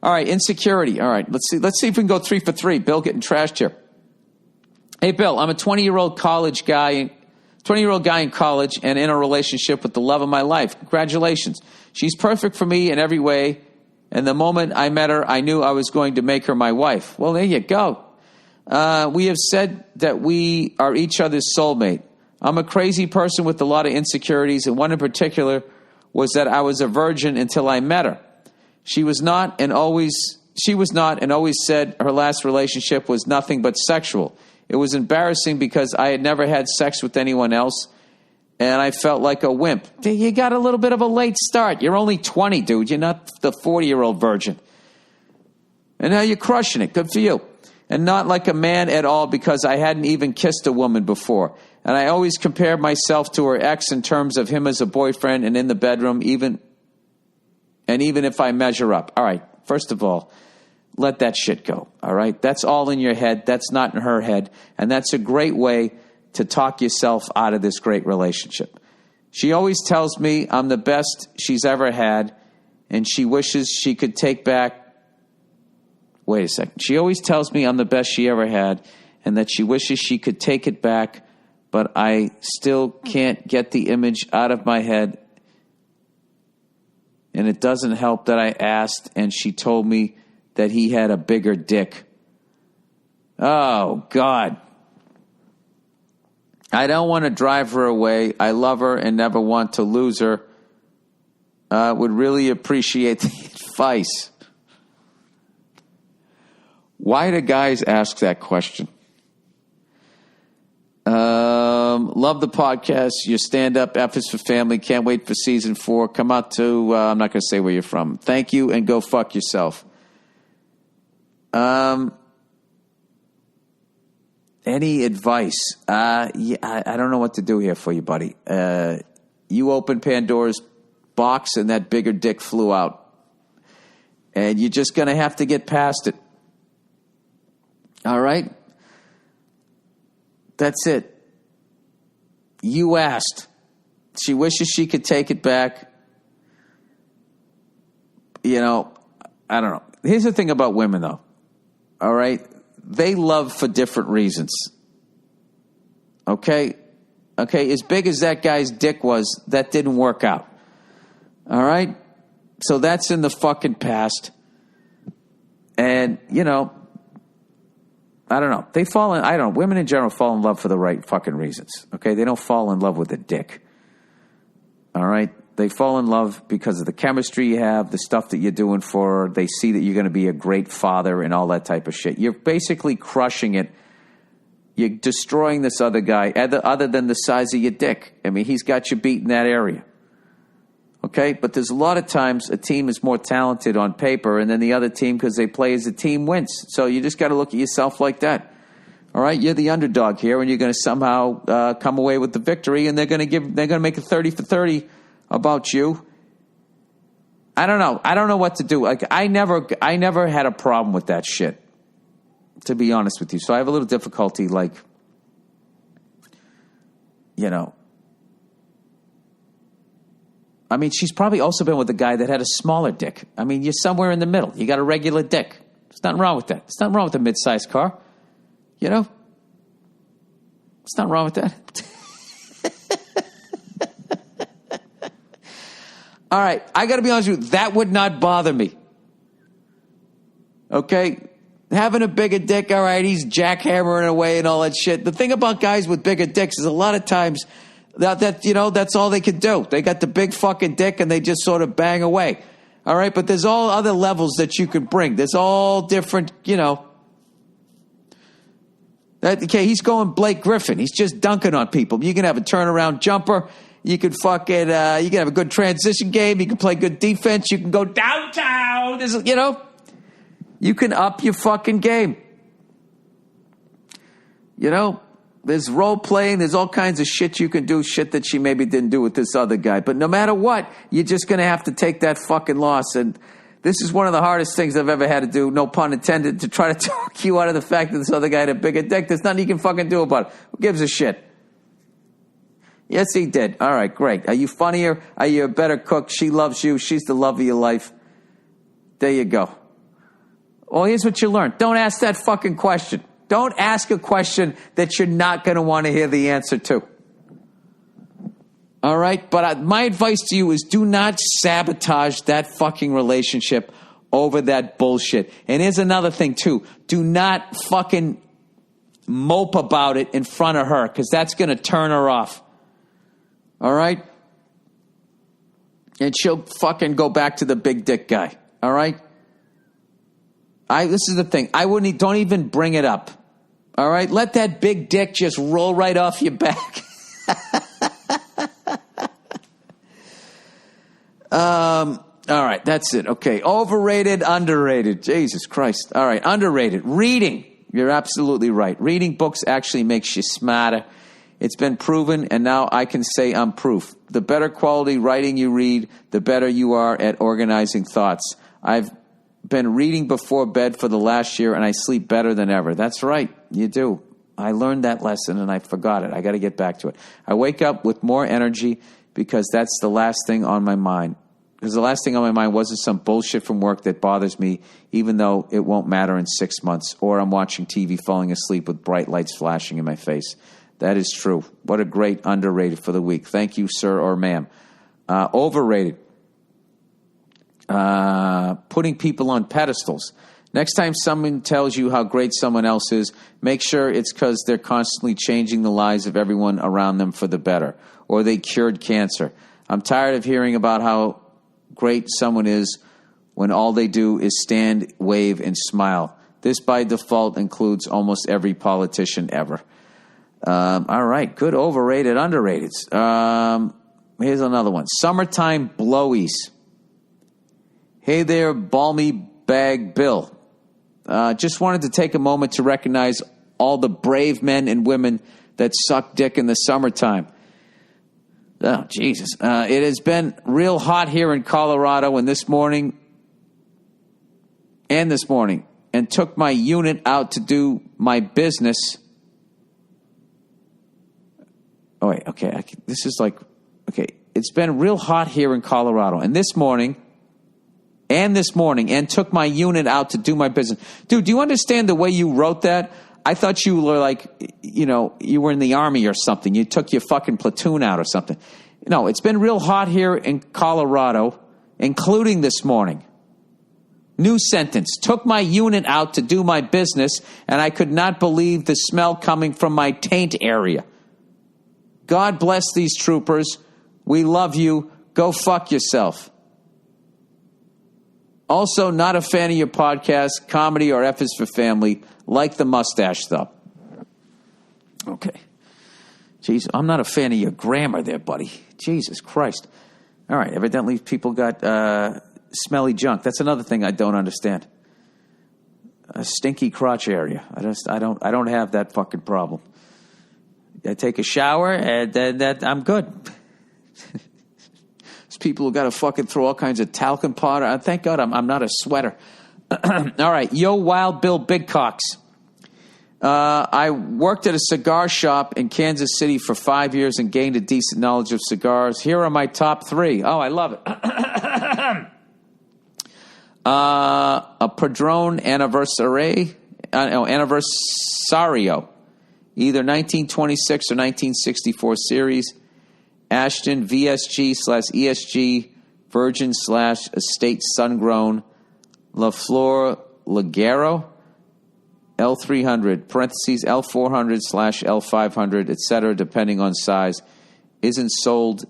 All right, insecurity. All right, let's see if we can go 3 for 3. Bill getting trashed here. Hey, Bill, I'm a 20-year-old guy in college and in a relationship with the love of my life. Congratulations. She's perfect for me in every way, and the moment I met her, I knew I was going to make her my wife. Well, there you go. We have said that we are each other's soulmate. I'm a crazy person with a lot of insecurities, and one in particular was that I was a virgin until I met her. She was not and always said her last relationship was nothing but sexual. It was embarrassing because I had never had sex with anyone else, and I felt like a wimp. You got a little bit of a late start. You're only 20, dude. You're not the 40-year-old virgin. And now you're crushing it. Good for you. And not like a man at all because I hadn't even kissed a woman before. And I always compared myself to her ex in terms of him as a boyfriend and in the bedroom, even if I measure up. All right, first of all, let that shit go, all right? That's all in your head. That's not in her head. And that's a great way to talk yourself out of this great relationship. She always tells me I'm the best she's ever had, and she wishes she could take back... Wait a second. She always tells me I'm the best she ever had, and that she wishes she could take it back, but I still can't get the image out of my head. And it doesn't help that I asked, and she told me that he had a bigger dick. Oh, God. I don't want to drive her away. I love her and never want to lose her. Would really appreciate the advice. Why do guys ask that question? Love the podcast. Your stand-up efforts for family. Can't wait for season 4. Come out to, I'm not going to say where you're from. Thank you, and go fuck yourself. Any advice? I don't know what to do here for you, buddy. You opened Pandora's box, and that bigger dick flew out. And you're just going to have to get past it. All right? That's it. You asked. She wishes she could take it back. You know, I don't know. Here's the thing about women, though. All right? They love for different reasons. Okay? Okay, as big as that guy's dick was, that didn't work out. All right? So that's in the fucking past. And, you know, I don't know. Women in general fall in love for the right fucking reasons. Okay? They don't fall in love with a dick. All right? They fall in love because of the chemistry you have, the stuff that you're doing for her. They see that you're going to be a great father and all that type of shit. You're basically crushing it. You're destroying this other guy, other than the size of your dick. I mean, he's got you beat in that area. Okay? But there's a lot of times a team is more talented on paper, and then the other team, because they play as a team, wins. So you just got to look at yourself like that. All right? You're the underdog here, and you're going to somehow come away with the victory, and they're going to make a 30 for 30 about you. I don't know. I don't know what to do. Like I never had a problem with that shit, to be honest with you. So I have a little difficulty, like, you know. I mean, she's probably also been with a guy that had a smaller dick. I mean, you're somewhere in the middle. You got a regular dick. There's nothing wrong with that. There's nothing wrong with a mid-sized car. You know? There's nothing wrong with that. All right, I got to be honest with you. That would not bother me. Okay? Having a bigger dick, all right, he's jackhammering away and all that shit. The thing about guys with bigger dicks is a lot of times that you know, that's all they can do. They got the big fucking dick and they just sort of bang away. All right? But there's all other levels that you can bring. There's all different, you know. Okay, he's going Blake Griffin. He's just dunking on people. You can have a turnaround jumper. You can fucking, you can have a good transition game. You can play good defense. You can go downtown. You know, you can up your fucking game. You know, there's role playing. There's all kinds of shit you can do, shit that she maybe didn't do with this other guy. But no matter what, you're just going to have to take that fucking loss. And this is one of the hardest things I've ever had to do, no pun intended, to try to talk you out of the fact that this other guy had a bigger dick. There's nothing you can fucking do about it. Who gives a shit? Yes, he did. All right, great. Are you funnier? Are you a better cook? She loves you. She's the love of your life. There you go. Well, here's what you learned. Don't ask that fucking question. Don't ask a question that you're not going to want to hear the answer to. All right? But my advice to you is do not sabotage that fucking relationship over that bullshit. And here's another thing, too. Do not fucking mope about it in front of her, because that's going to turn her off. All right? And she'll fucking go back to the big dick guy. All right? This is the thing. Don't even bring it up. All right? Let that big dick just roll right off your back. All right, that's it. Okay, overrated, underrated. Jesus Christ. All right, underrated. Reading. You're absolutely right. Reading books actually makes you smarter. It's been proven, and now I can say I'm proof. The better quality writing you read, the better you are at organizing thoughts. I've been reading before bed for the last year, and I sleep better than ever. That's right, you do. I learned that lesson, and I forgot it. I got to get back to it. I wake up with more energy because that's the last thing on my mind. Because the last thing on my mind wasn't some bullshit from work that bothers me, even though it won't matter in 6 months, or I'm watching TV falling asleep with bright lights flashing in my face. That is true. What a great underrated for the week. Thank you, sir or ma'am. Overrated. Putting people on pedestals. Next time someone tells you how great someone else is, make sure it's because they're constantly changing the lives of everyone around them for the better, or they cured cancer. I'm tired of hearing about how great someone is when all they do is stand, wave, and smile. This, by default, includes almost every politician ever. All right, good overrated, underrated. Here's another one. Summertime blowies. Hey there, balmy bag Bill. Just wanted to take a moment to recognize all the brave men and women that suck dick in the summertime. Oh, Jesus. It has been real hot here in Colorado and this morning, and took my unit out to do my business. Oh, wait, okay. It's been real hot here in Colorado, and this morning, and took my unit out to do my business. Dude, do you understand the way you wrote that? I thought you were like, you were in the Army or something. You took your fucking platoon out or something. No, it's been real hot here in Colorado, including this morning. New sentence. Took my unit out to do my business, and I could not believe the smell coming from my taint area. God bless these troopers. We love you. Go fuck yourself. Also, not a fan of your podcast, comedy, or F is for family. Like the mustache, though. Okay. Jeez, I'm not a fan of your grammar there, buddy. Jesus Christ. All right, evidently people got smelly junk. That's another thing I don't understand. A stinky crotch area. I don't have that fucking problem. I take a shower and then I'm good. There's people who got to fucking throw all kinds of talcum powder. Thank God I'm not a sweater. All right, yo, Wild Bill Bigcocks. I worked at a cigar shop in Kansas City for 5 years and gained a decent knowledge of cigars. Here are my top three. Oh, I love it. A Padron Anniversario, either 1926 or 1964 series. Ashton VSG/ESG Virgin / Estate Sun-Grown. La Flor Ligero L300 parentheses L400 / L500 etc. depending on size. Isn't sold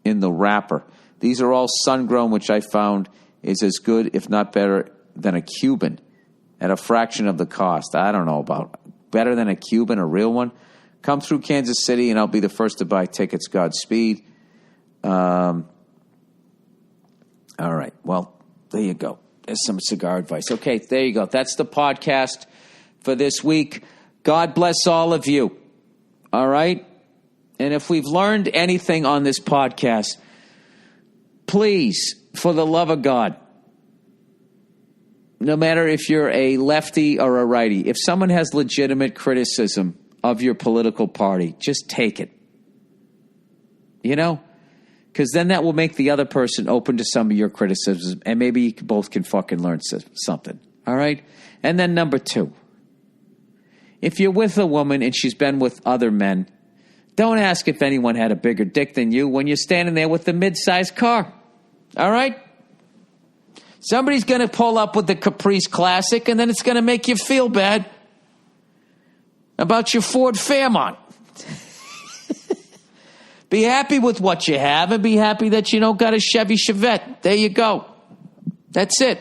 in the wrapper. These are all sun-grown, which I found is as good, if not better, than a Cuban at a fraction of the cost. I don't know about better than a Cuban, a real one. Come through Kansas City, and I'll be the first to buy tickets. Godspeed. All right. Well, there you go. There's some cigar advice. Okay, there you go. That's the podcast for this week. God bless all of you. All right? And if we've learned anything on this podcast, please, for the love of God, no matter if you're a lefty or a righty, if someone has legitimate criticism of your political party, just take it. You know? Because then that will make the other person open to some of your criticisms, and maybe you both can fucking learn something. All right? And then number 2, if you're with a woman and she's been with other men, don't ask if anyone had a bigger dick than you when you're standing there with the mid-sized car. All right? Somebody's going to pull up with the Caprice Classic, and then it's going to make you feel bad about your Ford Fairmont. Be happy with what you have, and be happy that you don't got a Chevy Chevette. There you go. That's it.